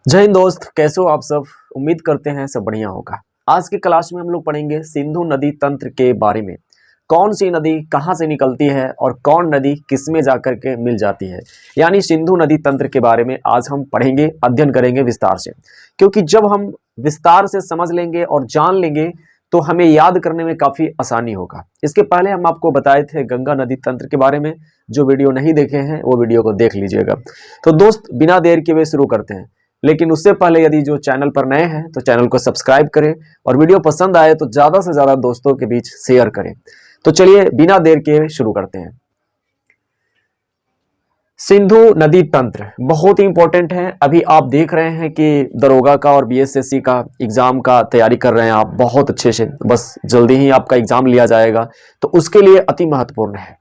जय हिंद दोस्त, कैसे हो आप सब। उम्मीद करते हैं सब बढ़िया होगा। आज की क्लास में हम लोग पढ़ेंगे सिंधु नदी तंत्र के बारे में। कौन सी नदी कहाँ से निकलती है और कौन नदी किस में जाकर के मिल जाती है, यानी सिंधु नदी तंत्र के बारे में आज हम पढ़ेंगे, अध्ययन करेंगे विस्तार से। क्योंकि जब हम विस्तार से समझ लेंगे और जान लेंगे तो हमें याद करने में काफी आसानी होगा। इसके पहले हम आपको बताए थे गंगा नदी तंत्र के बारे में। जो वीडियो नहीं देखे हैं वो वीडियो को देख लीजिएगा। तो दोस्त, बिना देर के हुए शुरू करते हैं। लेकिन उससे पहले यदि जो चैनल पर नए हैं तो चैनल को सब्सक्राइब करें और वीडियो पसंद आए तो ज्यादा से ज्यादा दोस्तों के बीच शेयर करें। तो चलिए बिना देर के शुरू करते हैं। सिंधु नदी तंत्र बहुत ही इंपॉर्टेंट है। अभी आप देख रहे हैं कि दरोगा का और बीएसएससी का एग्जाम का तैयारी कर रहे हैं आप बहुत अच्छे से। बस जल्दी ही आपका एग्जाम लिया जाएगा, तो उसके लिए अति महत्वपूर्ण है।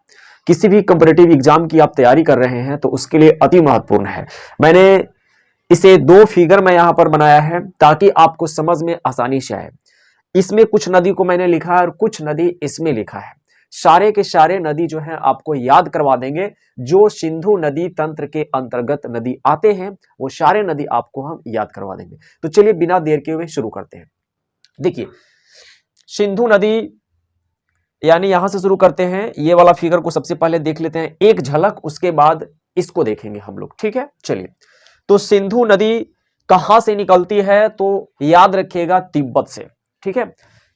किसी भी कंपटीटिव एग्जाम की आप तैयारी कर रहे हैं तो उसके लिए अति महत्वपूर्ण है। मैंने इसे दो फिगर में यहां पर बनाया है ताकि आपको समझ में आसानी से आए। इसमें कुछ नदी को मैंने लिखा है और कुछ नदी इसमें लिखा है। सारे के सारे नदी जो है आपको याद करवा देंगे। जो सिंधु नदी तंत्र के अंतर्गत नदी आते हैं वो सारे नदी आपको हम याद करवा देंगे। तो चलिए बिना देर के हुए शुरू करते हैं। देखिए, सिंधु नदी यानी यहां से शुरू करते हैं। ये वाला फिगर को सबसे पहले देख लेते हैं एक झलक, उसके बाद इसको देखेंगे हम लोग। ठीक है, चलिए। तो सिंधु नदी कहां से निकलती है तो याद रखिएगा तिब्बत से। ठीक है,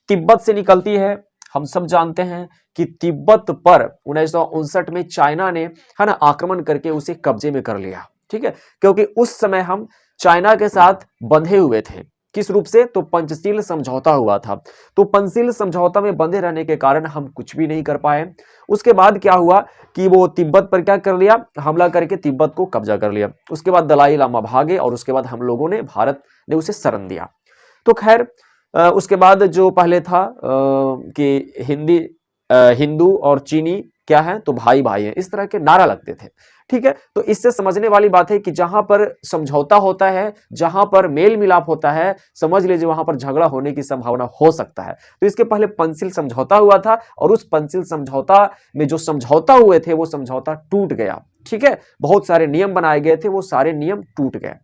तिब्बत से निकलती है। हम सब जानते हैं कि तिब्बत पर 1959 में चाइना ने है ना आक्रमण करके उसे कब्जे में कर लिया। ठीक है, क्योंकि उस समय हम चाइना के साथ बंधे हुए थे। किस रूप से? तो पंचशील समझौता हुआ था। तो पंचशील समझौता में बंधे रहने के कारण हम कुछ भी नहीं कर पाए। उसके बाद क्या हुआ कि वो तिब्बत पर क्या कर लिया, हमला करके तिब्बत को कब्जा कर लिया। उसके बाद दलाई लामा भागे और उसके बाद हम लोगों ने, भारत ने उसे शरण दिया। तो खैर उसके बाद जो पहले था कि हिंदू और चीनी क्या है तो भाई भाई है, इस तरह के नारा लगते थे। ठीक है, तो इससे समझने वाली बात है कि जहां पर समझौता होता है, जहां पर मेल मिलाप होता है, समझ लीजिए वहां पर झगड़ा होने की संभावना हो सकता है। तो इसके पहले पंचशील समझौता हुआ था और उस पंचशील समझौता में जो समझौता हुए थे वो समझौता टूट गया। ठीक है, बहुत सारे नियम बनाए गए थे, वो सारे नियम टूट गए।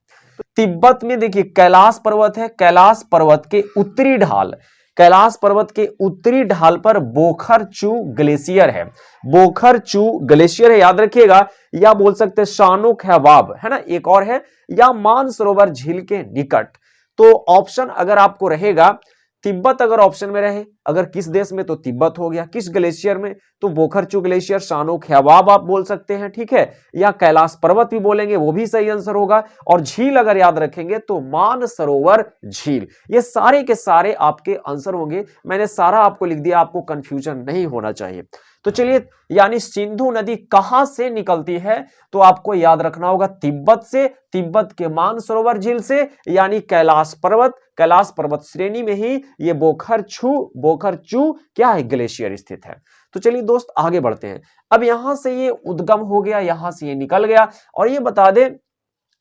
तिब्बत में देखिए कैलाश पर्वत है। कैलाश पर्वत के उत्तरी ढाल, कैलाश पर्वत के उत्तरी ढाल पर बोखरचू ग्लेशियर है। बोखरचू ग्लेशियर है, याद रखिएगा। या बोल सकते हैं शानो खैवाब, है ना, एक और है, या मानसरोवर झील के निकट। तो ऑप्शन अगर आपको रहेगा तिब्बत, अगर ऑप्शन में रहे, अगर किस देश में तो तिब्बत हो गया, किस ग्लेशियर में तो बोखरचू ग्लेशियर, शानो खैवाब आप बोल सकते हैं। ठीक है, या कैलाश पर्वत भी बोलेंगे, वो भी सही आंसर होगा। और झील अगर याद रखेंगे तो मानसरोवर झील। ये सारे के सारे आपके आंसर होंगे। मैंने सारा आपको लिख दिया, आपको कंफ्यूजन नहीं होना चाहिए। तो चलिए, यानी सिंधु नदी कहां से निकलती है तो आपको याद रखना होगा तिब्बत से, तिब्बत के मानसरोवर झील से, यानी कैलाश पर्वत, कैलाश पर्वत श्रेणी में ही ये बोखरचू क्या है, ग्लेशियर स्थित है। तो चलिए दोस्त आगे बढ़ते हैं। अब यहां से ये उद्गम हो गया, यहां से ये निकल गया। और ये बता दें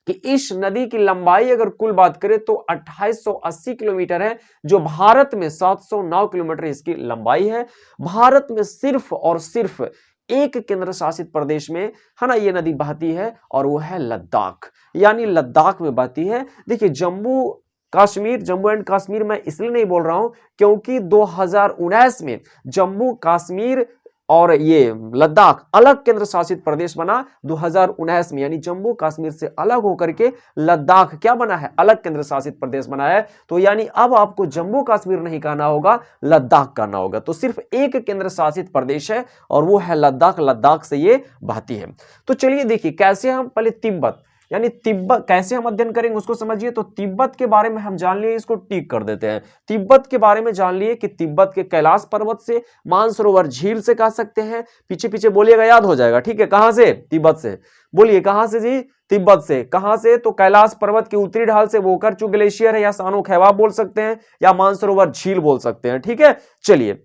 कि इस नदी की लंबाई अगर कुल बात करें तो 2880 किलोमीटर है, जो भारत में 709 किलोमीटर इसकी लंबाई है। भारत में सिर्फ और सिर्फ एक केंद्र शासित प्रदेश में है ना ये नदी बहती है और वो है लद्दाख, यानी लद्दाख में बहती है। देखिए जम्मू कश्मीर, जम्मू एंड कश्मीर मैं इसलिए नहीं बोल रहा हूं क्योंकि 2019 में जम्मू कश्मीर और ये लद्दाख अलग केंद्र शासित प्रदेश बना 2019 में, यानी जम्मू कश्मीर से अलग होकर के लद्दाख क्या बना है, अलग केंद्र शासित प्रदेश बना है। तो यानी अब आपको जम्मू कश्मीर नहीं कहना होगा, लद्दाख कहना होगा। तो सिर्फ एक केंद्र शासित प्रदेश है और वो है लद्दाख। लद्दाख से ये बहती है। तो चलिए देखिए कैसे हम पहले तिब्बत, यानी तिब्बत कैसे हम अध्ययन करेंगे उसको समझिए। तो तिब्बत के बारे में हम जान लिए, इसको टिक कर देते हैं। तिब्बत के बारे में जान लिए कि तिब्बत के कैलाश पर्वत से, मानसरोवर झील से कह सकते हैं। पीछे पीछे बोलिएगा, याद हो जाएगा। ठीक है, कहां से? तिब्बत से। बोलिए कहां से जी? तिब्बत से। कहां से? तो कैलाश पर्वत के उत्तरी ढाल से बोखरचू ग्लेशियर है, या सानो खैवाब बोल सकते हैं, या मानसरोवर झील बोल सकते हैं। ठीक है, चलिए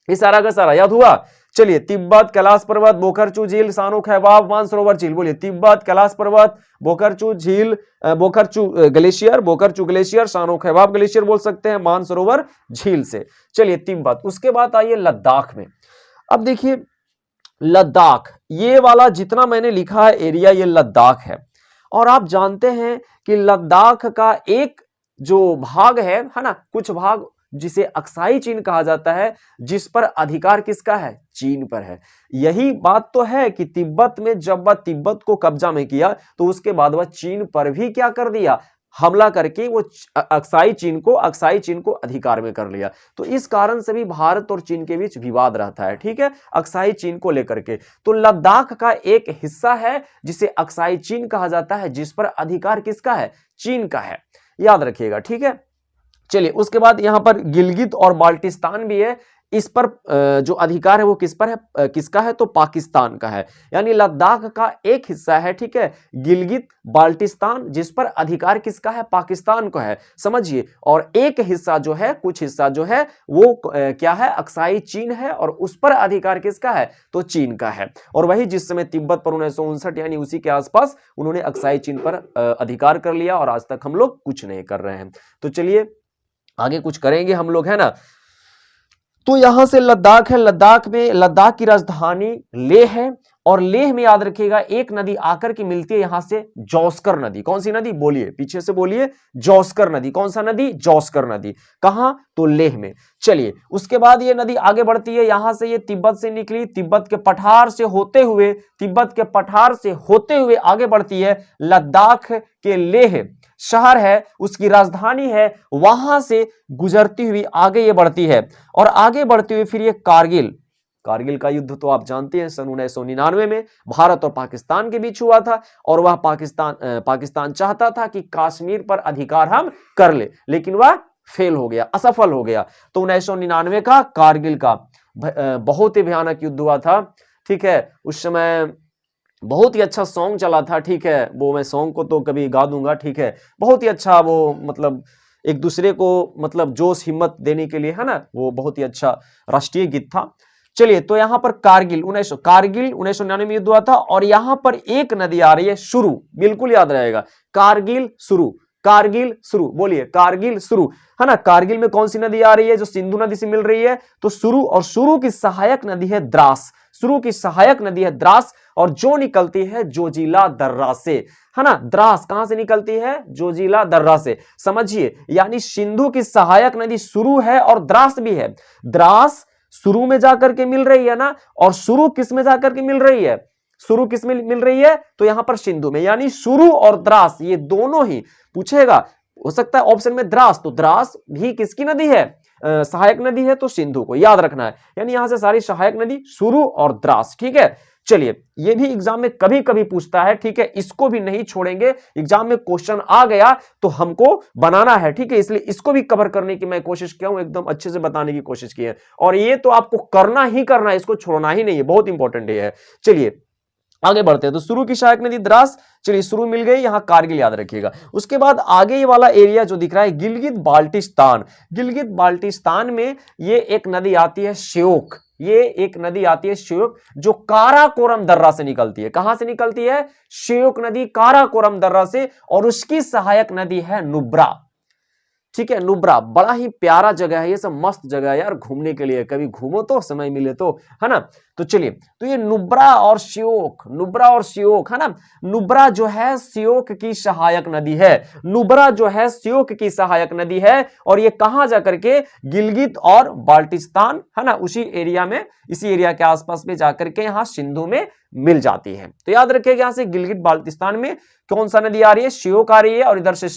ये सारा का सारा याद हुआ। चलिए तिब्बत, कैलाश पर्वत, बोखरचू झील, सानो खैवाब, मानसरोवर झील। बोलिए तिब्बत, कैलाश पर्वत, बोखरचू झील, बोखरचू ग्लेशियर, सानो खैवाब ग्लेशियर बोल सकते हैं, मानसरोवर झील से। चलिए तिब्बत। उसके बाद आइए लद्दाख में। अब देखिए लद्दाख, ये वाला जितना मैंने लिखा है एरिया, ये लद्दाख है। और आप जानते हैं कि लद्दाख का एक जो भाग है ना, कुछ भाग जिसे अक्साई चीन कहा जाता है, जिस पर अधिकार किसका है? चीन पर है। यही बात तो है कि तिब्बत में जब वह तिब्बत को कब्जा में किया तो उसके बाद वह चीन पर भी क्या कर दिया? हमला करके वो अक्साई चीन को अधिकार में कर लिया। तो इस कारण से भी भारत और चीन के बीच विवाद रहता है, ठीक है, अक्साई चीन को लेकर के। तो लद्दाख का एक हिस्सा है जिसे अक्साई चीन कहा जाता है, जिस पर अधिकार किसका है? चीन का है, याद रखिएगा, ठीक है। चलिए, उसके बाद यहां पर गिलगित और बाल्टिस्तान भी है। इस पर जो अधिकार है वो किस पर है? किसका है? तो पाकिस्तान का है। यानी लद्दाख का एक हिस्सा है, ठीक है, गिलगित बाल्टिस्तान, जिस पर अधिकार किसका है? पाकिस्तान का है, समझिए। और एक हिस्सा जो है, कुछ हिस्सा जो है वो क्या है? अक्साई चीन है, और उस पर अधिकार किसका है? तो चीन का है। और वही जिस समय तिब्बत पर 1959 यानी उसी के आसपास उन्होंने अक्साई चीन पर अधिकार कर लिया, और आज तक हम लोग कुछ नहीं कर रहे हैं। तो चलिए आगे कुछ करेंगे हम लोग, है ना। तो यहां से लद्दाख है, लद्दाख की राजधानी लेह है, और लेह में याद रखिएगा एक नदी आकर के मिलती है यहां से, जौस्कर नदी। कौन सी नदी? बोलिए, पीछे से बोलिए, जौस्कर नदी। कौन सा नदी? जौस्कर नदी। कहां? तो लेह में। चलिए, उसके बाद ये नदी आगे बढ़ती है, यहां से ये तिब्बत से निकली, तिब्बत के पठार से होते हुए आगे बढ़ती है, लद्दाख के लेह शहर है, उसकी राजधानी है, वहां से गुजरती हुई आगे ये बढ़ती है, और आगे बढ़ती हुई फिर ये कारगिल का युद्ध तो आप जानते हैं, सन 1999 में भारत और पाकिस्तान के बीच हुआ था, और वह पाकिस्तान चाहता था कि कश्मीर पर अधिकार हम कर ले, लेकिन वह फेल हो गया, असफल हो गया। तो 1999 का कारगिल का बहुत ही भयानक युद्ध हुआ था, ठीक है। उस समय बहुत ही अच्छा सॉन्ग चला था, ठीक है, वो मैं सॉन्ग को तो कभी गा दूंगा, ठीक है। बहुत ही अच्छा, वो मतलब एक दूसरे को मतलब जोश हिम्मत देने के लिए, है ना, वो बहुत ही अच्छा राष्ट्रीय गीत था। चलिए, तो यहां पर कारगिल 1999 में युद्ध हुआ था, और यहां पर एक नदी आ रही है, शुरू, बिल्कुल याद रहेगा, कारगिल शुरू, बोलिए, कारगिल शुरू, है ना। कारगिल में कौन सी नदी आ रही है? जो सिंधु नदी से मिल रही है, तो शुरू, और शुरू की सहायक नदी है द्रास, और जो निकलती है जोजिला दर्रा से, है ना। द्रास कहां से निकलती है? जोजिला दर्रा से, समझिए। यानी सिंधु की सहायक नदी शुरू है और द्रास भी है। द्रास शुरू में जाकर के मिल रही है ना, और शुरू किस में जाकर के मिल रही है? शुरू किस में मिल रही है? तो यहां पर सिंधु में। यानी शुरू और द्रास ये दोनों ही पूछेगा, हो सकता है ऑप्शन में द्रास, तो द्रास भी किसकी नदी है? सहायक नदी है, तो सिंधु को याद रखना है। यानी यहां से सारी सहायक नदी शुरू और द्रास, ठीक है। चलिए, ये भी एग्जाम में कभी कभी पूछता है, ठीक है, इसको भी नहीं छोड़ेंगे। एग्जाम में क्वेश्चन आ गया तो हमको बनाना है, ठीक है, इसलिए इसको भी कवर करने की मैं कोशिश किया हूं, एकदम अच्छे से बताने की कोशिश की है, और ये तो आपको करना ही करना है, इसको छोड़ना ही नहीं है, बहुत इंपॉर्टेंट है। चलिए आगे बढ़ते हैं। तो शुरू की सहायक नदी द्रास, चलिए शुरू मिल गई, यहां कारगिल याद रखिएगा। उसके बाद आगे ये वाला एरिया जो दिख रहा है, गिलगित बाल्टिस्तान में ये एक नदी आती है श्योक, जो काराकोरम दर्रा से निकलती है। कहां से निकलती है? श्योक नदी काराकोरम दर्रा से, और उसकी सहायक नदी है नुब्रा, ठीक है। नुब्रा बड़ा ही प्यारा जगह है, ये सब मस्त जगह है यार घूमने के लिए, कभी घूमो तो, समय मिले तो, है ना। तो चलिए, तो ये नुब्रा और श्योक, है ना। नुब्रा जो है श्योक की सहायक नदी है, और ये कहां जाकर के? गिलगित और बाल्टिस्तान, है ना, इसी एरिया के आसपास में जाकर के यहां सिंधु में मिल जाती है। तो याद रखिएगा, यहां से गिलगित बाल्टिस्तान में कौन सा नदी आ रही है? श्योक आ रही है, और इधर से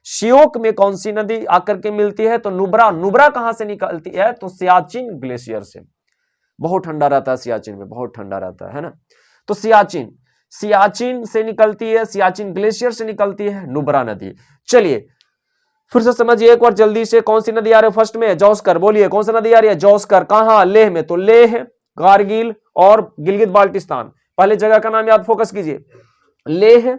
श्योक में कौन सी नदी आकर के मिलती है? तो नुब्रा कहां से निकलती है? तो सियाचिन ग्लेशियर से। बहुत ठंडा रहता है सियाचिन में, बहुत ठंडा रहता है ना। तो सियाचिन से निकलती है, सियाचिन ग्लेशियर से निकलती है नुब्रा नदी। चलिए फिर से समझिए एक बार जल्दी से, कौन सी नदी आ रही है फर्स्ट में? जौस्कर, बोलिए कौन सी नदी आ रही है? जौस्कर। कहां? लेह में। तो लेह, कारगिल और गिलगित बाल्टिस्तान, पहले जगह का नाम याद फोकस कीजिए, लेह,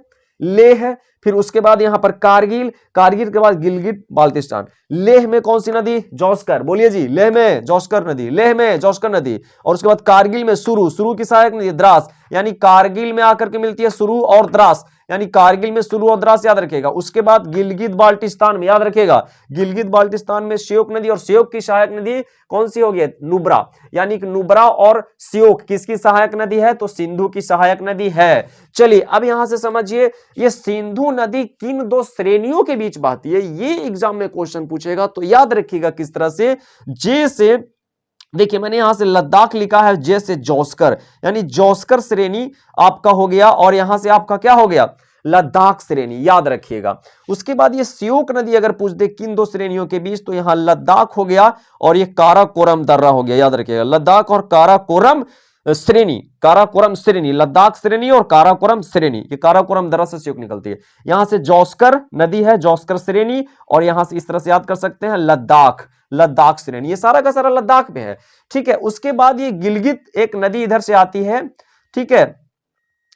फिर उसके बाद यहां पर कारगिल के बाद गिलगित बाल्टिस्तान। लेह में कौन सी नदी? जौस्कर, बोलिए जी, लेह में जौस्कर नदी, और उसके बाद कारगिल में शुरू की सहायक नदी द्रास, यानी कारगिल में आकर के मिलती है शुरू और द्रास, यानी कारगिल में शुरू और द्रास याद रखेगा। उसके बाद गिलगित बाल्टिस्तान में याद रखेगा, गिलगित बाल्टिस्तान में श्योक नदी, और श्योक की सहायक नदी कौन सी होगी? नुब्रा। यानी कि नुब्रा और श्योक किसकी सहायक नदी है? तो सिंधु की सहायक नदी है। चलिए अब यहां से समझिए, ये सिंधु नदी किन दो श्रेणियों के बीच बहती है, ये एग्जाम में क्वेश्चन पूछेगा। तो याद रखिएगा किस तरह से, जे से, देखिए मैंने यहां से लद्दाख लिखा है, जे से जोस्कर, यानी जोस्कर श्रेणी आपका हो गया, और यहां से आपका क्या हो गया? लद्दाख श्रेणी, याद रखिएगा। उसके बाद ये श्योक नदी अगर पूछ दे किन दो श्रेणियों के बीच, तो यहां लद्दाख हो गया और ये काराकोरम दर्रा हो गया, याद रखिएगा। लद्दाख और काराकोरम श्रेणी, काराकोरम श्रेणी, लद्दाख श्रेणी और काराकोरम श्रेणी, ये काराकोरम दर्रा से श्योक निकलती है। यहां से जोस्कर नदी है, जोस्कर श्रेणी, और यहां से इस तरह से याद कर सकते हैं लद्दाख, लद्दाख श्रेणी, ये सारा का सारा लद्दाख में है। ठीक है, उसके बाद ये गिलगित एक नदी इधर से आती है, ठीक है,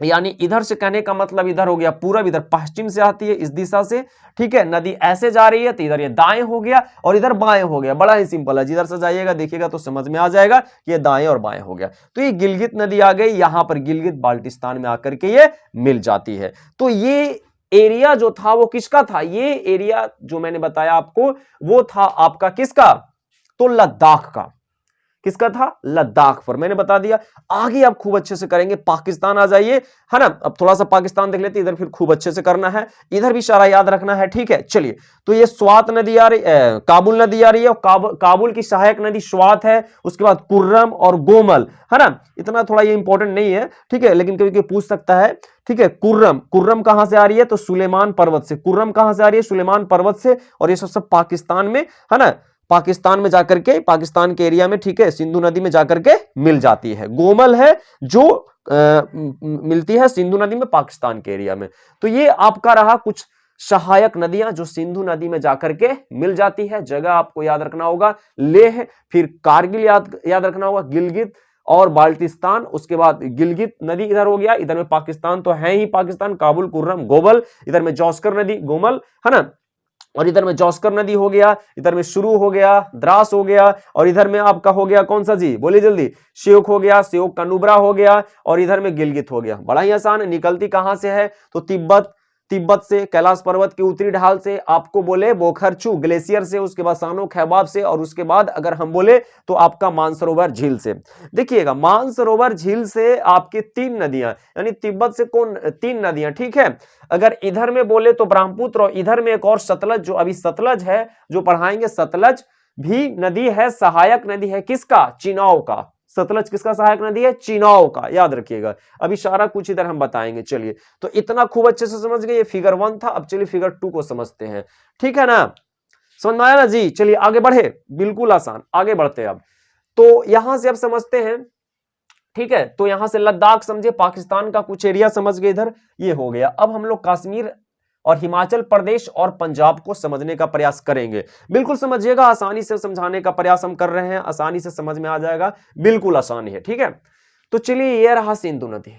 यानी इधर से कहने का मतलब इधर हो गया पूरब, इधर पश्चिम से आती है इस दिशा से। ठीक है, नदी ऐसे जा रही है तो इधर ये दाएं हो गया और इधर बाएं हो गया, बड़ा ही सिंपल है। जिधर से जाइएगा देखिएगा तो समझ में आ जाएगा कि ये दाएं और बाएं हो गया। तो ये गिलगित नदी आ गई, यहां पर गिलगित बाल्टिस्तान में आकर के ये मिल जाती है। तो ये एरिया जो था वो किसका था? ये एरिया जो मैंने बताया आपको वो था आपका किसका? तो लद्दाख का। किसका था? लद्दाख पर, मैंने बता दिया। आगे आप खूब अच्छे से करेंगे। पाकिस्तान आ जाइए, है ना। अब थोड़ा सा पाकिस्तान देख लेते, इधर फिर खूब अच्छे से करना है, इधर भी सारा याद रखना है। ठीक है, चलिए। तो ये स्वात नदी आ रही, काबुल नदी आ रही है, और काबुल की सहायक नदी स्वात है। उसके बाद कुर्रम और गोमल, है ना। इतना थोड़ा ये इंपॉर्टेंट नहीं है, ठीक है, लेकिन कभी कभी पूछ सकता है। ठीक है, कुर्रम, कुर्रम कहां से आ रही है? तो सुलेमान पर्वत से। कुर्रम कहां से आ रही है? सुलेमान पर्वत से। और ये सब पाकिस्तान में, है ना, पाकिस्तान में जाकर के, पाकिस्तान के एरिया में, ठीक है, सिंधु नदी में जाकर के मिल जाती है। गोमल है जो मिलती है सिंधु नदी में पाकिस्तान के एरिया में। तो ये आपका रहा कुछ सहायक नदियां जो सिंधु नदी में जाकर के मिल जाती है। जगह आपको याद रखना होगा, लेह, फिर कारगिल याद रखना होगा, गिलगित और बाल्टिस्तान। उसके बाद गिलगित नदी इधर हो गया, इधर में पाकिस्तान तो है ही पाकिस्तान, काबुल, कुर्रम, गोबल, इधर में जोस्कर नदी, गोमल, है ना, और इधर में जोस्कर नदी हो गया, इधर में शुरू हो गया, द्रास हो गया, और इधर में आपका हो गया कौन सा जी, बोलिए जल्दी, श्योक हो गया, श्योक का नुब्रा हो गया, और इधर में गिलगित हो गया। बड़ा ही आसान है। निकलती कहां से है? तो तिब्बत, तिब्बत से, कैलाश पर्वत की उत्तरी ढाल से, आपको बोले बोखरचू ग्लेशियर से, उसके बाद सानो खैबाब से, और उसके बाद अगर हम बोले तो आपका मानसरोवर झील से। देखिएगा, मानसरोवर झील से आपकी 3 नदियां, यानी तिब्बत से कौन 3 नदियां, ठीक है। अगर इधर में बोले तो ब्रह्मपुत्र, और इधर में एक और सतलज, जो अभी सतलज है जो पढ़ाएंगे, सतलज भी नदी है, सहायक नदी है किसका? चिनाव का। सतलज किसका सहायक नदी है? चिनाव का, याद रखिएगा। अभी सारा कुछ इधर हम बताएंगे। चलिए, तो इतना खूब अच्छे से समझ गए। ये फिगर 1 था। अब चलिए फिगर 2 को समझते हैं, ठीक है ना। समझ में आया ना जी? चलिए आगे बढ़े, बिल्कुल आसान, आगे बढ़ते हैं अब। तो यहां से अब समझते हैं, ठीक है। तो यहां से लद्दाख समझे, पाकिस्तान का कुछ एरिया समझ गए, इधर ये हो गया। अब हम लोग कश्मीर और हिमाचल प्रदेश और पंजाब को समझने का प्रयास करेंगे। बिल्कुल समझिएगा, आसानी से समझाने का प्रयास हम कर रहे हैं, आसानी से समझ में आ जाएगा, बिल्कुल आसान है, ठीक है। तो चलिए, ये रहा सिंधु नदी।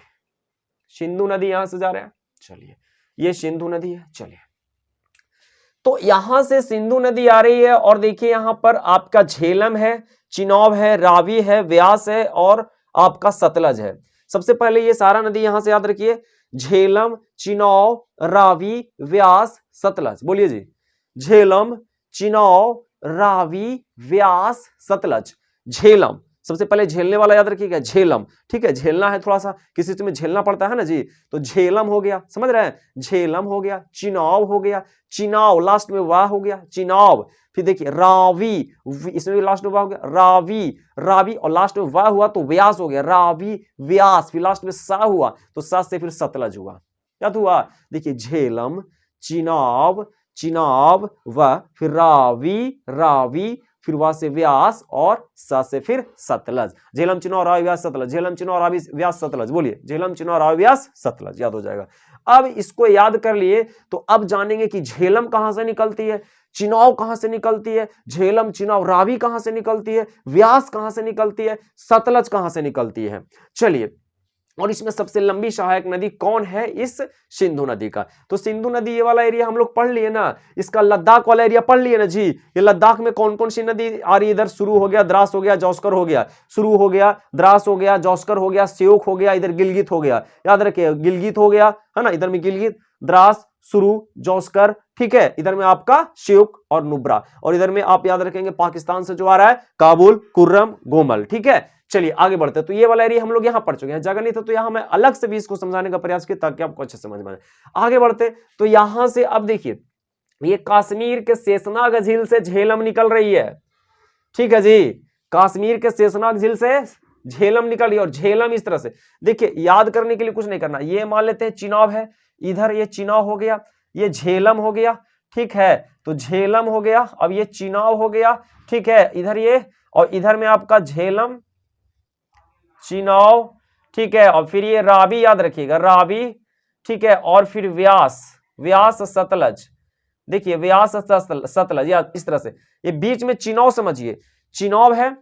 सिंधु नदी यहां से जा रहा है, चलिए, ये सिंधु नदी है। चलिए, तो यहां से सिंधु नदी आ रही है, और देखिए यहां पर आपका झेलम है, चिनाब है, रावी है, व्यास है, और आपका सतलज है। सबसे पहले ये सारा नदी यहां से याद रखिए, झेलम, चिनाब, रावी, व्यास, सतलज। बोलिए जी, झेलम, चिनाब, रावी, व्यास, सतलज। झेलम, सबसे पहले झेलने वाला याद रखिएगा, झेलम, ठीक है। झेलना है, थोड़ा सा किसी चीज में झेलना पड़ता है ना जी, तो झेलम हो गया, समझ रहे हैं, झेलम हो गया। चिनाब हो गया, चिनाव लास्ट में वाह हो गया, चिनाब। फिर देखिए रावी, इसमें भी लास्ट में वाह हो गया, रावी, रावी, और लास्ट में वाह हुआ तो व्यास हो गया, रावी, व्यास। फिर लास्ट में सा हुआ तो सा से फिर सतलज हुआ। क्या हुआ? देखिए, झेलम, चिनाब, चिनाब, व फिर रावी, रावी, फिर वहां से व्यास, और सा से फिर सतलज। झेलम, चिनाब, रावी, व्यास, सतलज। झेलम, चिनाब, रावी, व्यास, सतलज। बोलिए, झेलम, चिनाब, रावी, व्यास, सतलज, याद हो जाएगा। अब इसको याद कर लिए तो अब जानेंगे कि झेलम कहां से निकलती है, चिनाव कहां से निकलती है, झेलम, चिनाव, रावी कहां से निकलती है, व्यास कहां से निकलती है, सतलज कहां से निकलती है। चलिए, और इसमें सबसे लंबी सहायक नदी कौन है इस सिंधु नदी का? तो सिंधु नदी ये वाला एरिया हम लोग पढ़ लिए ना, इसका लद्दाख वाला एरिया पढ़ लिए ना जी। ये लद्दाख में कौन कौन सी नदी आ रही है? इधर शुरू हो गया द्रास हो गया, जौस्कर हो गया, शुरू हो गया द्रास हो गया, जौस्कर हो गया, स्योक हो गया, इधर गिलगित हो गया, याद रखिए गिलगित हो गया है ना, इधर में गिलगित, द्रास, शुरू, जौस्कर, ठीक है, इधर में आपका श्योक और नुब्रा, और इधर में आप याद रखेंगे पाकिस्तान से जो आ रहा है काबुल, कुर्रम, गोमल, ठीक है। चलिए आगे बढ़ते हैं। तो ये वाला एरिया हम लोग यहां पढ़ चुके हैं, जगह नहीं था तो यहां मैं अलग से भी इसको समझाने का प्रयास किया ताकि आपको अच्छे समझ में आए। आगे बढ़ते तो यहां से अब देखिए ये कश्मीर के शेषनाग झील से झेलम निकल रही है, ठीक है जी, कश्मीर के शेषनाग झील से झेलम निकल रही है, और झेलम इस तरह से देखिए, याद करने के लिए कुछ नहीं करना, ये मान लेते हैं चिनाब है, इधर ये चिनाब हो गया, ये झेलम हो गया, ठीक है, तो झेलम हो गया, अब ये चिनाब हो गया, ठीक है, इधर ये, और इधर में आपका झेलम, चिनाब, ठीक है, और फिर ये रावी, याद रखिएगा रावी, ठीक है, और फिर व्यास, व्यास सतलज, देखिए व्यास सतलज, या इस तरह से, ये बीच में चिनाब समझिए, चिनाब है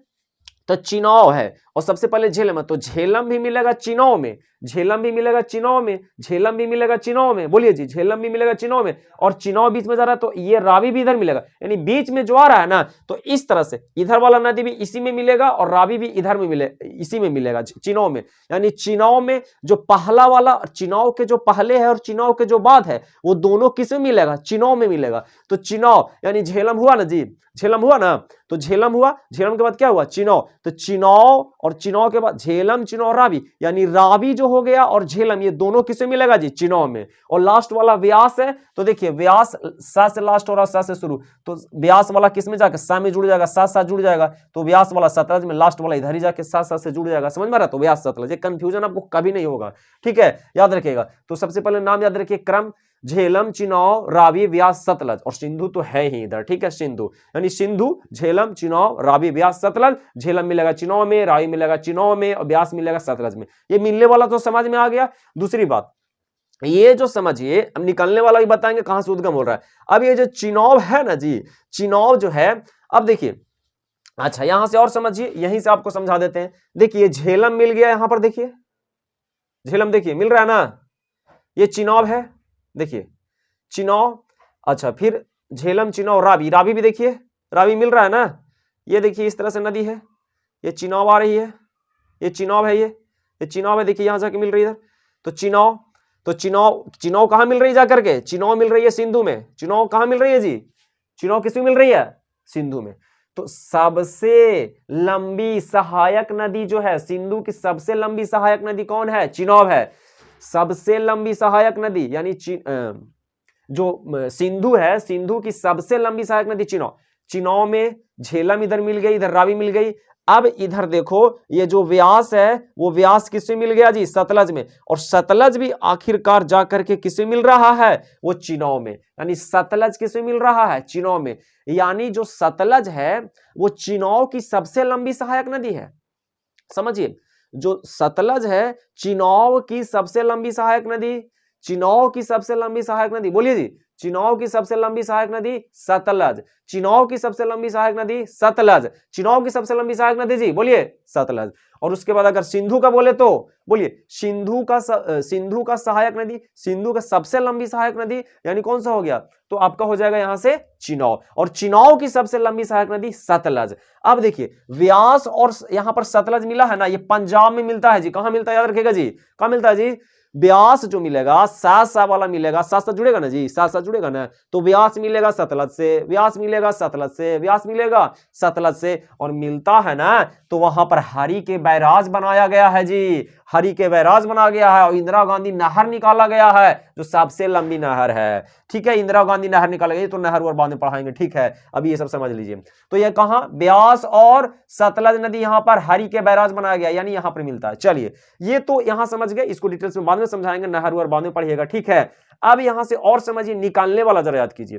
तो चिनाब है, और सबसे पहले झेलम है, तो झेलम भी मिलेगा चिनाब में, झेलम भी मिलेगा चिनाब में, झेलम भी मिलेगा चिनाब में, बोलिए जी, झेलम भी मिलेगा चिनाब में, और चिनाब बीच में जा रहा है तो ये रावी भी इधर मिलेगा, यानी बीच में जो आ रहा है ना, तो इस तरह से इधर वाला नदी भी इसी में मिलेगा और रावी भी इधर में मिले, इसी में मिलेगा चिनाब में, यानी चिनाब में जो पहला वाला, चिनाब के जो पहले है और चिनाब के जो बाद है वो दोनों किस में मिलेगा? चिनाब में मिलेगा। तो चिनाब यानी झेलम हुआ ना जी, झेलम हुआ ना, तो झेलम हुआ, झेलम के बाद क्या हुआ? चिनाब, तो चिनाब और चिनाब के बाद झेलम, चिनाब, रावी, यानी रावी जो हो गया और झेलम ये दोनों किसमें मिलेगा जी? चिनाब में। और लास्ट वाला व्यास है, तो देखिए व्यास सा से लास्ट हो रहा, सा से शुरू, तो व्यास वाला किस में जाकर? सा में जुड़ जाएगा, सा सा जुड़ जाएगा, तो व्यास वाला सतलज में, लास्ट वाला इधर ही जाके सा सा से जुड़ जाएगा, समझ में आ रहा है? तो व्यास सतलज, ये कंफ्यूजन आपको कभी नहीं होगा, ठीक है, याद रखिएगा। तो सबसे पहले नाम याद रखिए, क्रम, झेलम, चिनाब, रावी, व्यास, सतलज, और सिंधु तो है ही इधर, ठीक है, सिंधु यानी सिंधु, झेलम, चिनाब, रावी, व्यास, सतलज, झेलम मिलेगा चिनाब में, रावी मिलेगा चिनाब में, और व्यास मिलेगा सतलज में। ये मिलने वाला तो समझ में आ गया। दूसरी बात ये जो समझिए, अब निकलने वाला भी बताएंगे कहां से उद्गम हो रहा है। अब ये जो चिनाब है ना जी, चिनाब जो है, अब देखिए, अच्छा यहां से और समझिए, यहीं से आपको समझा देते हैं। देखिए झेलम मिल गया यहां पर, देखिए झेलम देखिए मिल रहा है ना, ये चिनाब है, देखिए चिनाब, अच्छा फिर झेलम, चिनाब, रावी, रावी भी देखिए रावी मिल रहा है ना, ये देखिए इस तरह से नदी है, ये चिनाब आ रही है, ये चिनाब है, ये चिनाब है, देखिए यहां जाके मिल रही है इधर, तो चिनाब, तो चिनाब, चिनाब कहां मिल रही है जाकर के? चिनाब मिल रही है सिंधु में। चिनाब कहां मिल रही है जी? चिनाब किसमें मिल रही है? सिंधु में। तो सबसे लंबी सहायक नदी जो है सिंधु की, सबसे लंबी सहायक नदी कौन है? चिनाब है। सबसे लंबी सहायक नदी यानी जो सिंधु है, सिंधु की सबसे लंबी सहायक नदी चिनाब, चिनाब में झेलम इधर मिल गई, इधर रावी मिल गई। अब इधर देखो ये जो व्यास है वो व्यास किससे मिल गया जी? सतलज में, और सतलज भी आखिरकार जाकर के किससे मिल रहा है? वो चिनाब में, यानी सतलज किससे मिल रहा है? चिनाब में, यानी जो सतलज है वो चिनाब की सबसे लंबी सहायक नदी है। समझिए, जो सतलज है चिनाब की सबसे लंबी सहायक नदी, चिनाब की सबसे लंबी सहायक नदी, बोलिए जी, चिनाब की सबसे लंबी सहायक नदी सतलज, चिनाब की सबसे लंबी सहायक नदी सतलज, चिनाब की सबसे लंबी सहायक नदी जी, बोलिए सतलज। और उसके बाद अगर सिंधु का बोले तो बोलिए सिंधु का सहायक नदी, सिंधु का सबसे लंबी सहायक नदी यानी कौन सा हो गया? तो आपका हो जाएगा यहां से चिनाब, और चिनाब की सबसे लंबी सहायक नदी सतलज। अब देखिए व्यास और यहां पर सतलज मिला है ना, ये पंजाब में मिलता है जी। कहां मिलता है याद रखिएगा जी, कहां मिलता है जी? व्यास जो मिलेगा साथ सा वाला मिलेगा, साथ साथ जुड़ेगा ना जी, साथ साथ जुड़ेगा ना, तो व्यास मिलेगा सतलज से, व्यास मिलेगा सतलज से, व्यास मिलेगा सतलज से, और मिलता है ना तो वहां पर हरि के बैराज बनाया गया है जी, हरि के बैराज बना गया है, और इंदिरा गांधी नहर निकाला गया है जो सबसे लंबी नहर है, ठीक है, इंदिरा गांधी नहर निकाला गया, तो नहर और बाद में पढ़ाएंगे, ठीक है, अभी ये सब समझ लीजिए। तो ये कहां? व्यास और सतलज नदी यहां पर हरि के बैराज बनाया गया, यानी यहां पर मिलता है। चलिए ये तो यहां समझ गए, इसको डिटेल्स में बाद में समझाएंगे, नहर और बाद में पढ़िएगा, ठीक है। अब यहां से और समझिए, निकालने वाला जरा याद कीजिए,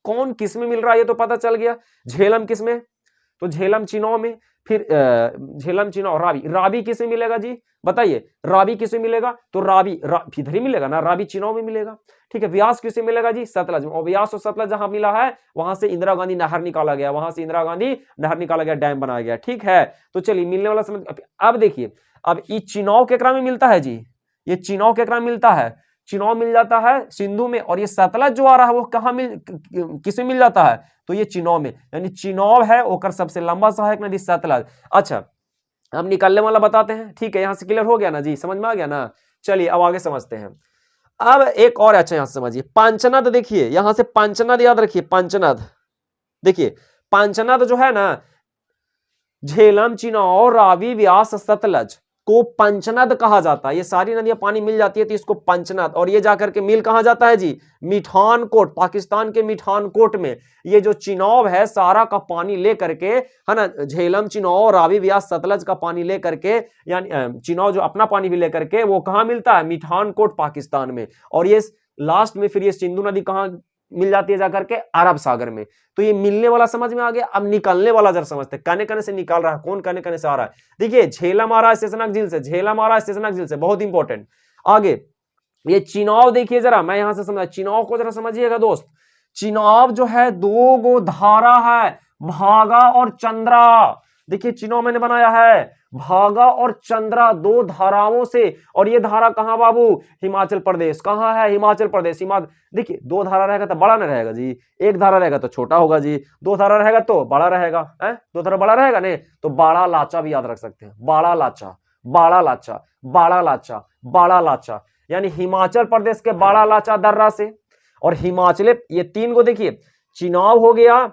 कौन किस में मिल रहा है ये तो पता चल गया, झेलम किस में? तो झेलम चिनाब में, फिर झेलम, चिनाब, रावी। रावी किसे मिलेगा जी बताइए, रावी किसे मिलेगा? तो रावी इधर ही मिलेगा ना, रावी चिनाब में मिलेगा। ठीक है, व्यास किसे मिलेगा जी? सतलज में। और व्यास और सतलज जहां मिला है वहां से इंदिरा गांधी नहर निकाला गया, वहां से इंदिरा गांधी नहर निकाला गया, डैम बनाया गया। ठीक है, तो चलिए मिलने वाला समझ। अब देखिए, अब ये चिनाब केकरा में मिलता है जी? ये चिनाब केकरा में मिलता है? चिनाब मिल जाता है सिंधु में। और ये सतलज जो आ रहा है वो कहां किसमें मिल जाता है? तो ये चिनाब में, यानी चिनाब है ओकर सबसे लंबा सहायक नदी सतलज। अच्छा, अब निकलने वाला बताते हैं। ठीक है, यहां से क्लियर हो गया ना जी, समझ में आ गया ना? चलिए अब आगे समझते हैं। अब एक और अच्छा यहां से समझिए, पंचनद। देखिए यहां से पंचनद याद रखिए, पंचनद। देखिए पंचनद जो है ना, झेलम, चिनाब, रावी, व्यास, सतलज को पंचनद कहा जाता है। ये सारी नदियां पानी मिल जाती है तो इसको पंचनद। और ये जाकर के मिल कहां जाता है जी? मिठानकोट, पाकिस्तान के मिठानकोट में। ये जो चिनाब है सारा का पानी लेकर के, है ना, झेलम, चिनाब, रावी, व्यास, सतलज का पानी लेकर के, यानी चिनाब जो अपना पानी भी लेकर के वो कहां मिलता है? मिठानकोट पाकिस्तान में। और ये लास्ट में फिर ये सिंधु नदी कहां मिल जाती है? जाकर के अरब सागर में। तो ये मिलने वाला समझ में आ गया। अब निकलने वाला जरा समझते हैं, कने कने से निकाल रहा है, कौन कने कने से आ रहा है। देखिए झेलम आ रहा है शेषनाग झील से, झेलम आ रहा है शेषनाग झील से, बहुत इंपॉर्टेंट। आगे ये चिनाब देखिए जरा, मैं यहां से समझा, चिनाब को जरा समझिएगा दोस्त। चिनाब जो है दो गो धारा है, भागा और चंद्रा। देखिए चिनाब मैंने बनाया है, भागा और चंद्रा, दो धाराओं से। और ये धारा कहां बाबू? हिमाचल प्रदेश। कहां है? हिमाचल प्रदेश। देखिए दो धारा रहेगा तो बड़ा नहीं रहेगा जी, एक धारा रहेगा तो छोटा होगा जी, दो धारा रहेगा तो बड़ा रहेगा है, दो धारा बड़ा रहेगा नहीं तो बाड़ा लाचा भी याद रख सकते हैं। बाड़ा लाचा, बाड़ा लाचा, बाड़ा लाचा, बाड़ा लाचा, यानी हिमाचल प्रदेश के बाड़ा लाचा दर्रा से। और हिमाचल, ये तीन को देखिए, चिनाब हो गया,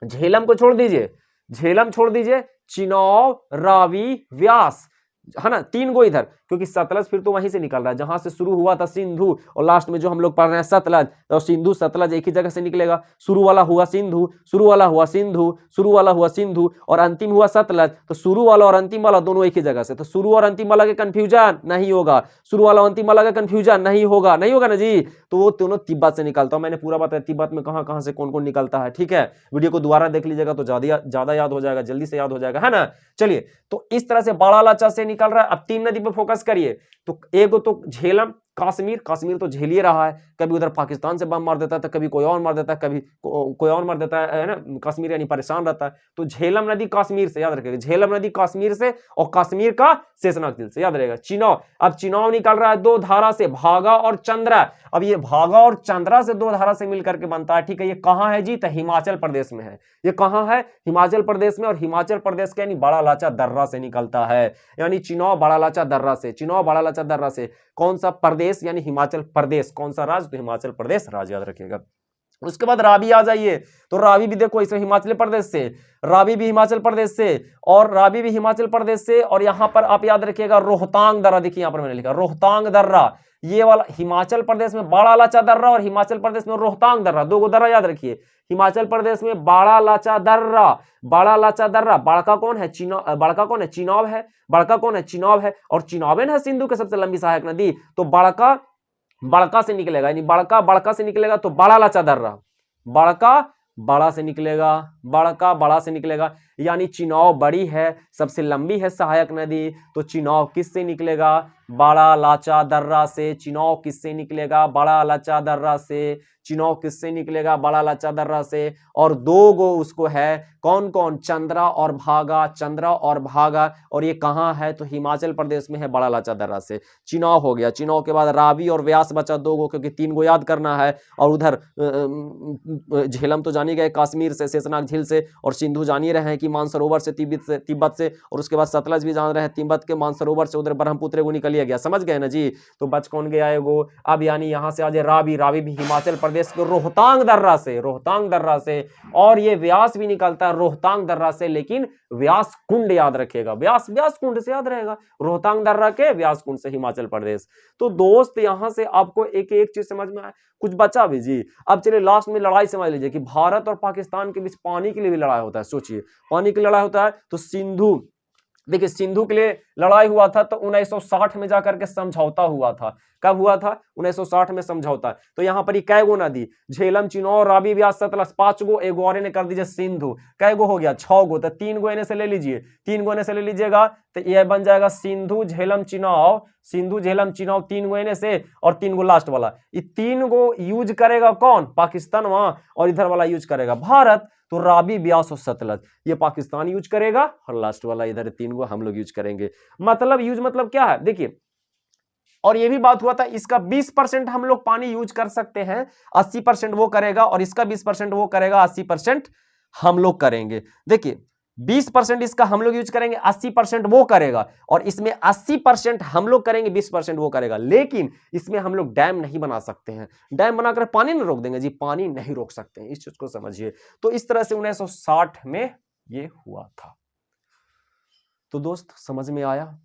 झेलम को छोड़ दीजिए, झेलम छोड़ दीजिए, चिनाब, रावी, व्यास, है ना, तीन गो इधर, क्योंकि सतलज फिर तो वहीं से निकल रहा है जहां से शुरू हुआ था सिंधु, और लास्ट में जो हम लोग पढ़ रहे हैं सतलज, तो सिंधु सतलज एक ही जगह से निकलेगा। शुरू वाला हुआ सिंधु, शुरू वाला हुआ सिंधु, शुरू वाला हुआ सिंधु, और अंतिम हुआ सतलज। तो शुरू वाला और अंतिम वाला दोनों एक ही जगह से, तो शुरू और अंतिम वाला के कंफ्यूजन नहीं होगा, शुरू वाला अंतिम वाला का कंफ्यूजन नहीं होगा, नहीं होगा ना जी। तो वो दोनों तिब्बत से निकलता हूं, मैंने पूरा बताया तिब्बत में कहां कहां से कौन कौन निकलता है। ठीक है, वीडियो को दोबारा देख लीजिएगा तो ज्यादा याद हो जाएगा, जल्दी से याद हो जाएगा, है ना। चलिए, तो इस तरह से बाड़ा लाचा से निकल रहा है। अब तीन नदी पे फोकस करिए, तो एक तो झेलम, कश्मीर, कश्मीर तो झेल ही रहा है, कभी उधर पाकिस्तान से बम मार देता है तो कभी कोई और मार देता है, कभी कोई और मार देता है ना, कश्मीर यानी परेशान रहता है। तो झेलम नदी कश्मीर से, याद रखिएगा, झेलम नदी कश्मीर से, और कश्मीर का शेषनाग झील से, याद रहेगा। चिनाब, अब चिनाब निकल रहा है दो धारा से, भागा और चंद्रा। अब ये भागा और चंद्रा से दो धारा से मिलकर के बनता है। ठीक है, ये कहां है जी? तो हिमाचल प्रदेश में है। ये कहां है? हिमाचल प्रदेश में। और हिमाचल प्रदेश के यानी बड़ा लाचा दर्रा से निकलता है, यानी चिनाब बड़ा लाचा दर्रा से, चिनाब बड़ा लाचा दर्रा से। कौन सा प्रदेश? यानी हिमाचल प्रदेश। कौन सा राज्य? तो हिमाचल प्रदेश राज्य, याद रखिएगा। उसके बाद रावी आ जाइए, तो रावी भी देखो इसे हिमाचल प्रदेश से, रावी भी हिमाचल प्रदेश से, और रावी भी हिमाचल प्रदेश से। और यहां पर आप याद रखिएगा रोहतांग दर्रा, देखिए यहां पर मैंने लिखा रोहतांग दर्रा, ये वाला हिमाचल प्रदेश में बड़ा लाचा दर्रा और हिमाचल प्रदेश में रोहतांग दर्रा, दो गो दर्रा याद रखिए। हिमाचल प्रदेश में बड़ा लाचा दर्रा, बड़ा लाचा दर्रा। बड़का कौन है? बड़का कौन है? चिनाब है। बड़का कौन है? चिनाब है। और चिनाब है सिंधु के सबसे लंबी सहायक नदी, तो बड़का बड़का से निकलेगा, यानी बड़का से निकलेगा तो बड़ा लाचा दर्रा, बड़का बड़ा से निकलेगा, बड़का बड़ा से निकलेगा, यानी चिनाब बड़ी है, सबसे लंबी है सहायक नदी। तो चिनाब किससे निकलेगा? बड़ा लाचा दर्रा से। चिनाब किससे निकलेगा? बड़ा लाचा दर्रा से। चिनाब किससे निकलेगा? बड़ा लाचा दर्रा से। और दो गो उसको है, कौन कौन? चंद्रा और भागा, चंद्रा और भागा। और ये कहां है? तो हिमाचल प्रदेश में है, बड़ा लाचा दर्रा से। चिनाब हो गया, चिनाब के बाद रावी और व्यास बचा दो गो, क्योंकि तीन गो याद करना है। और उधर झेलम तो जानी गए कश्मीर से, शेषनाग झील से, और सिंधु जानिए रहे हैं कि मानसरोवर से, तिब्बत से, और उसके बाद सतलज भी जान रहे हैं तिब्बत के मानसरोवर से, उधर ब्रह्मपुत्र को निकल गया, समझ गए ना जी। तो बच कौन गया एगो? अब यानी यहां से आ जाए रावी, रावी भी हिमाचल प्रदेश के रोहतांग दर्रा से, रोहतांग दर्रा से। और ये व्यास भी निकलता है रोहतांग दर्रा से, लेकिन व्यास कुंड याद रखेगा, व्यास कुंड से याद रहेगा, रोहतांग दर्रा के व्यास कुंड से हिमाचल प्रदेश। तो दोस्त यहां से आपको एक एक चीज समझ में आए, कुछ बचा भी जी। अब चलिए लास्ट में लड़ाई समझ लीजिए कि भारत और पाकिस्तान के बीच पानी के लिए भी लड़ाई होता है। सोचिए, पानी की लड़ाई होता है तो सिंधु देखिए सिंधु के लिए लड़ाई हुआ था तो 1960 में जाकर के समझौता हुआ था। कब हुआ था? 1960 में समझौता। तो यहां पर कै गो नदी, झेलम, चिनाव, रावी, ब्यास, सतलज, 5 गो, एक और ने कर दीजिए सिंधु, कै गो हो गया? 6 गो। तो 3 गो इन्हें से ले लीजिए, 3 गो इन्हें से ले लीजिएगा तो यह बन जाएगा सिंधु, झेलम, चिनाव, सिंधु, झेलम, चिनाव, 3 गो इन्हें से और 3 गो लास्ट वाला। ये 3 गो यूज करेगा कौन? पाकिस्तान वहां, और इधर वाला यूज करेगा भारत। तो रावी, ब्यास और सतलज ये पाकिस्तान यूज करेगा और लास्ट वाला इधर 3 गो हम लोग यूज करेंगे। मतलब यूज मतलब क्या है देखिए, और ये भी बात हुआ था इसका 20% हम लोग पानी यूज कर सकते हैं, 80% वो करेगा, और इसका 20% वो करेगा, 80% हम लोग करेंगे। देखिए 20% इसका हम लोग यूज करेंगे, 80% वो करेगा, और इसमें 80% हम लोग करेंगे, 20% वो करेगा। लेकिन इसमें हम लोग डैम नहीं बना सकते हैं। डैम बनाकर पानी नहीं रोक देंगे जी, पानी नहीं रोक सकते हैं, इस चीज को समझिए। तो इस तरह से 1960 में ये हुआ था। तो दोस्त समझ में आया?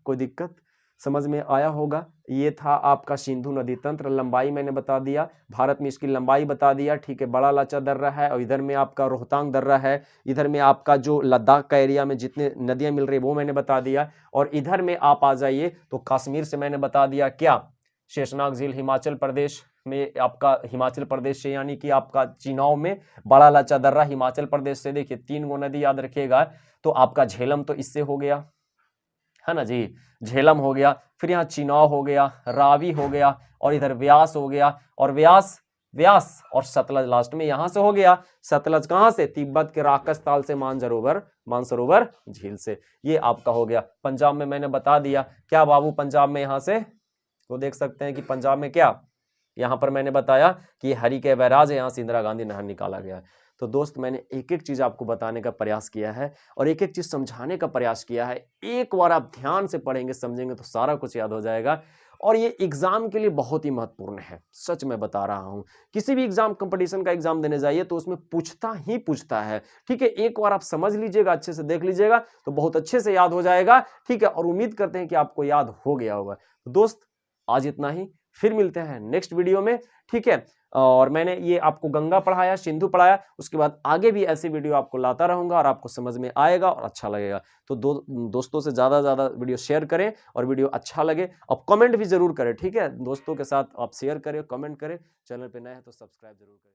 कोई दिक्कत? समझ में आया होगा। ये था आपका सिंधु नदी तंत्र। लंबाई मैंने बता दिया, भारत में इसकी लंबाई बता दिया, ठीक है। बड़ा लाचा दर्रा है, और इधर में आपका रोहतांग दर्रा है। इधर में आपका जो लद्दाख का एरिया में जितने नदियां मिल रही है वो मैंने बता दिया। और इधर में आप आ जाइए तो कश्मीर से मैंने बता दिया क्या? शेषनाग झील हिमाचल प्रदेश में, आपका हिमाचल प्रदेश से, यानी कि आपका चिनाव में। बड़ा लाचा दर्रा हिमाचल प्रदेश से। देखिए 3 गो नदी याद रखिएगा। तो आपका झेलम तो इससे हो गया है ना जी, झेलम हो गया। फिर यहाँ चिनाव हो गया, रावी हो गया, और इधर व्यास हो गया, और व्यास और सतलज लास्ट में यहां से हो गया। सतलज कहां से? तिब्बत के राकस ताल से मानसरोवर झील से। ये आपका हो गया। पंजाब में मैंने बता दिया क्या बाबू, पंजाब में यहां से वो देख सकते हैं कि पंजाब में क्या, यहां पर मैंने बताया कि हरि के बैराज है, यहां से इंदिरा गांधी नहर निकाला गया। तो दोस्त मैंने एक एक चीज आपको बताने का प्रयास किया है और एक एक चीज समझाने का प्रयास किया है। एक बार आप ध्यान से पढ़ेंगे समझेंगे तो सारा कुछ याद हो जाएगा। और ये एग्जाम के लिए बहुत ही महत्वपूर्ण है, सच में बता रहा हूं। किसी भी एग्जाम, कंपटीशन का एग्जाम देने जाइए तो उसमें पूछता है, ठीक है। एक बार आप समझ लीजिएगा, अच्छे से देख लीजिएगा तो बहुत अच्छे से याद हो जाएगा, ठीक है। और उम्मीद करते हैं कि आपको याद हो गया होगा। तो दोस्त आज इतना ही, फिर मिलते हैं नेक्स्ट वीडियो में, ठीक है। और मैंने ये आपको गंगा पढ़ाया, सिंधु पढ़ाया, उसके बाद आगे भी ऐसे वीडियो आपको लाता रहूंगा और आपको समझ में आएगा और अच्छा लगेगा। तो दोस्तों से ज्यादा वीडियो शेयर करें, और वीडियो अच्छा लगे अब कमेंट भी जरूर करें, ठीक है। दोस्तों के साथ आप शेयर करें, कमेंट करें। चैनल पे नए हैं तो सब्सक्राइब जरूर करें।